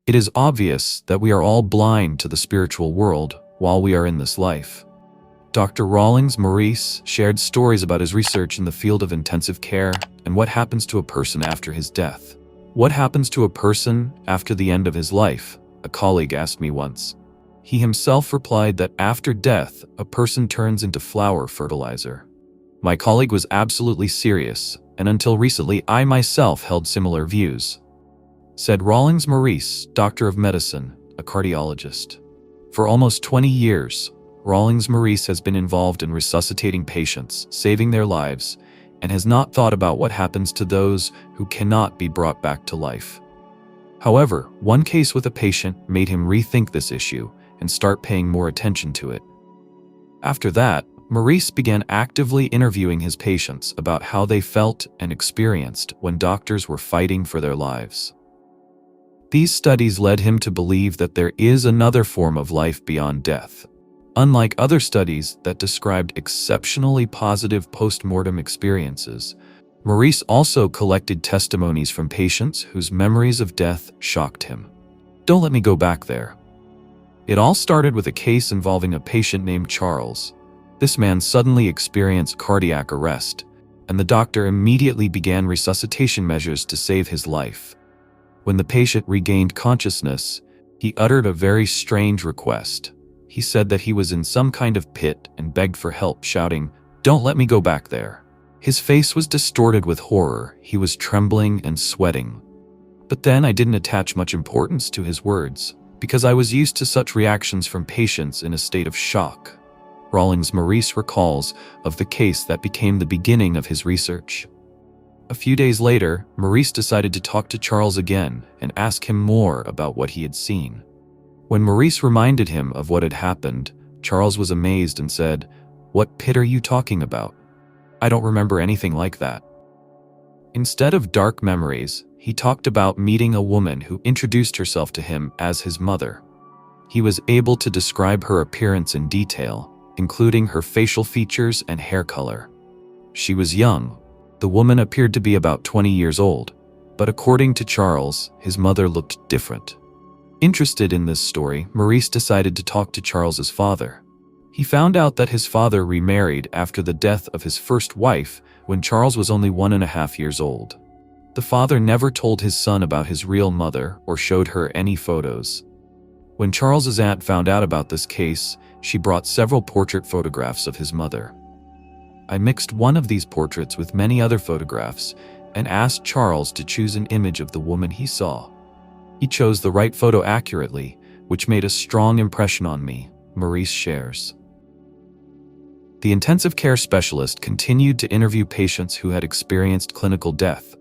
It is obvious that we are all blind to the spiritual world while we are in this life. Dr. Rawlings Maurice shared stories about his research in the field of intensive care and what happens to a person after his death. What happens to a person after the end of his life? A colleague asked me once. He himself replied that after death, a person turns into flower fertilizer. My colleague was absolutely serious, and until recently I myself held similar views, said Rawlings Maurice, doctor of medicine, a cardiologist. For almost 20 years, Rawlings Maurice has been involved in resuscitating patients, saving their lives, and has not thought about what happens to those who cannot be brought back to life. However, one case with a patient made him rethink this issue and start paying more attention to it. After that, Maurice began actively interviewing his patients about how they felt and experienced when doctors were fighting for their lives. These studies led him to believe that there is another form of life beyond death. Unlike other studies that described exceptionally positive post-mortem experiences, Maurice also collected testimonies from patients whose memories of death shocked him. Don't let me go back there. It all started with a case involving a patient named Charles. This man suddenly experienced cardiac arrest, and the doctor immediately began resuscitation measures to save his life. When the patient regained consciousness, he uttered a very strange request. He said that he was in some kind of pit and begged for help, shouting, "Don't let me go back there." His face was distorted with horror. He was trembling and sweating. But then I didn't attach much importance to his words, because I was used to such reactions from patients in a state of shock. Rawlings Maurice recalls of the case that became the beginning of his research. A few days later, Maurice decided to talk to Charles again and ask him more about what he had seen. When Maurice reminded him of what had happened, Charles was amazed and said, "What pit are you talking about? I don't remember anything like that." Instead of dark memories, he talked about meeting a woman who introduced herself to him as his mother. He was able to describe her appearance in detail, including her facial features and hair color. She was young. The woman appeared to be about 20 years old, but according to Charles, his mother looked different. Interested in this story, Maurice decided to talk to Charles's father. He found out that his father remarried after the death of his first wife when Charles was only 1.5 years old. The father never told his son about his real mother or showed her any photos. When Charles's aunt found out about this case, she brought several portrait photographs of his mother. I mixed one of these portraits with many other photographs and asked Charles to choose an image of the woman he saw. He chose the right photo accurately, which made a strong impression on me, Maurice shares. The intensive care specialist continued to interview patients who had experienced clinical death.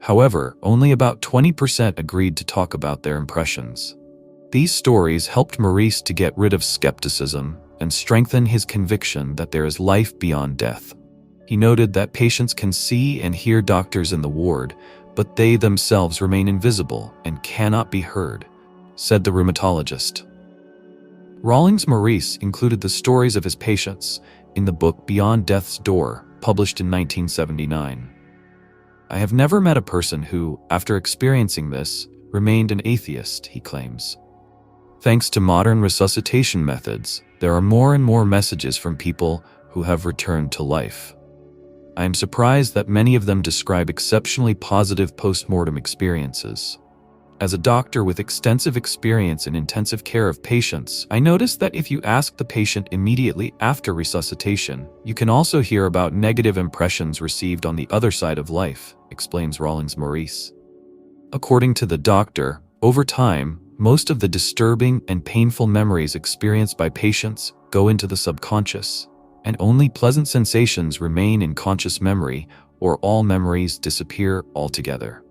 However, only about 20% agreed to talk about their impressions. These stories helped Maurice to get rid of skepticism and strengthen his conviction that there is life beyond death. He noted that patients can see and hear doctors in the ward, but they themselves remain invisible and cannot be heard, said the rheumatologist. Rawlings Maurice included the stories of his patients in the book Beyond Death's Door, published in 1979. I have never met a person who, after experiencing this, remained an atheist, he claims. Thanks to modern resuscitation methods, there are more and more messages from people who have returned to life. I am surprised that many of them describe exceptionally positive post-mortem experiences. As a doctor with extensive experience in intensive care of patients, I noticed that if you ask the patient immediately after resuscitation, you can also hear about negative impressions received on the other side of life, explains Rawlings Maurice. According to the doctor, over time, most of the disturbing and painful memories experienced by patients go into the subconscious, and only pleasant sensations remain in conscious memory, or all memories disappear altogether.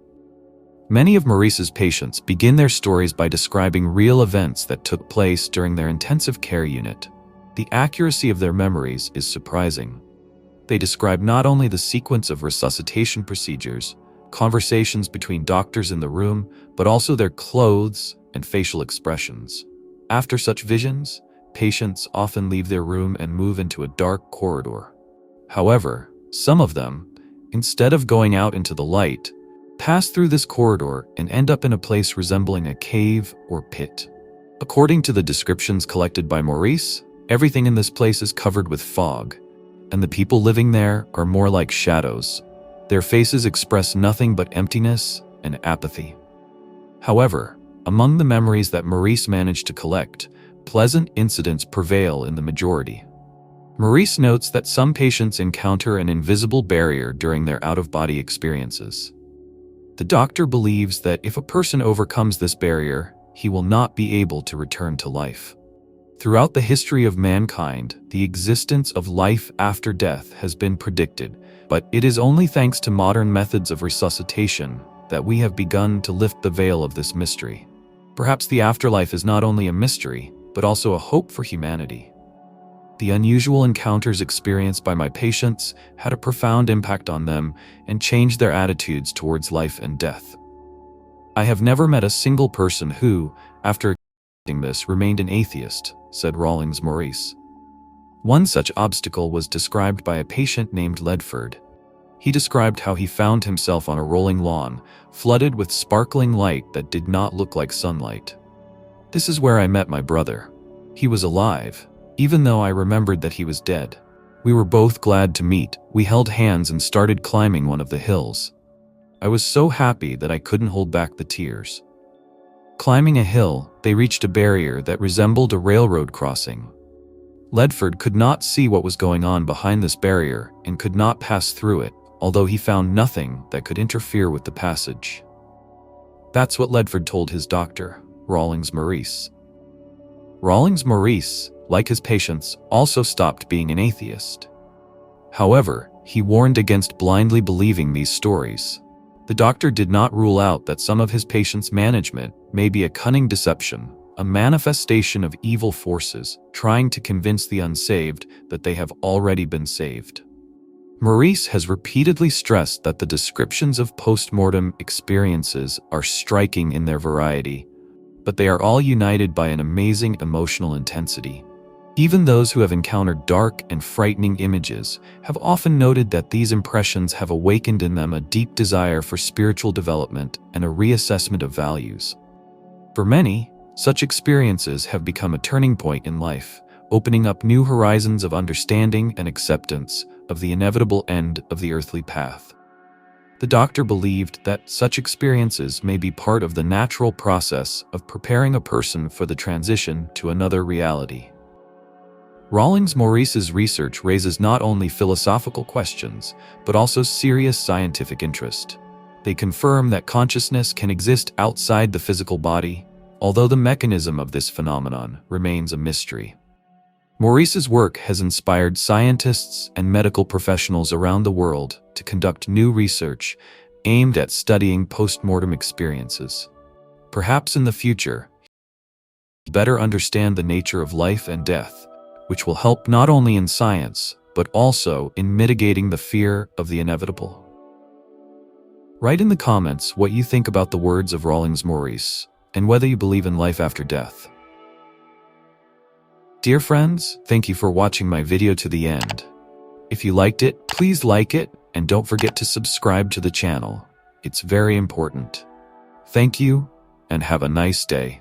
Many of Maurice's patients begin their stories by describing real events that took place during their intensive care unit. The accuracy of their memories is surprising. They describe not only the sequence of resuscitation procedures, conversations between doctors in the room, but also their clothes and facial expressions. After such visions, patients often leave their room and move into a dark corridor. However, some of them, instead of going out into the light, pass through this corridor and end up in a place resembling a cave or pit. According to the descriptions collected by Maurice, everything in this place is covered with fog, and the people living there are more like shadows. Their faces express nothing but emptiness and apathy. However, among the memories that Maurice managed to collect, pleasant incidents prevail in the majority. Maurice notes that some patients encounter an invisible barrier during their out-of-body experiences. The doctor believes that if a person overcomes this barrier, he will not be able to return to life. Throughout the history of mankind, the existence of life after death has been predicted, but it is only thanks to modern methods of resuscitation that we have begun to lift the veil of this mystery. Perhaps the afterlife is not only a mystery, but also a hope for humanity. The unusual encounters experienced by my patients had a profound impact on them and changed their attitudes towards life and death. I have never met a single person who, after experiencing this, remained an atheist, said Rawlings Maurice. One such obstacle was described by a patient named Ledford. He described how he found himself on a rolling lawn, flooded with sparkling light that did not look like sunlight. This is where I met my brother. He was alive, even though I remembered that he was dead. We were both glad to meet. We held hands and started climbing one of the hills. I was so happy that I couldn't hold back the tears. Climbing a hill, they reached a barrier that resembled a railroad crossing. Ledford could not see what was going on behind this barrier and could not pass through it, although he found nothing that could interfere with the passage. That's what Ledford told his doctor, Rawlings Maurice. Rawlings Maurice, like his patients, also stopped being an atheist. However, he warned against blindly believing these stories. The doctor did not rule out that some of his patients' management may be a cunning deception, a manifestation of evil forces trying to convince the unsaved that they have already been saved. Maurice has repeatedly stressed that the descriptions of post-mortem experiences are striking in their variety, but they are all united by an amazing emotional intensity. Even those who have encountered dark and frightening images have often noted that these impressions have awakened in them a deep desire for spiritual development and a reassessment of values. For many, such experiences have become a turning point in life, opening up new horizons of understanding and acceptance of the inevitable end of the earthly path. The doctor believed that such experiences may be part of the natural process of preparing a person for the transition to another reality. Rawlings Maurice's research raises not only philosophical questions, but also serious scientific interest. They confirm that consciousness can exist outside the physical body, although the mechanism of this phenomenon remains a mystery. Maurice's work has inspired scientists and medical professionals around the world to conduct new research aimed at studying post-mortem experiences. Perhaps in the future, we'll better understand the nature of life and death, which will help not only in science, but also in mitigating the fear of the inevitable. Write in the comments what you think about the words of Rawlings Maurice, and whether you believe in life after death. Dear friends, thank you for watching my video to the end. If you liked it, please like it, and don't forget to subscribe to the channel. It's very important. Thank you, and have a nice day.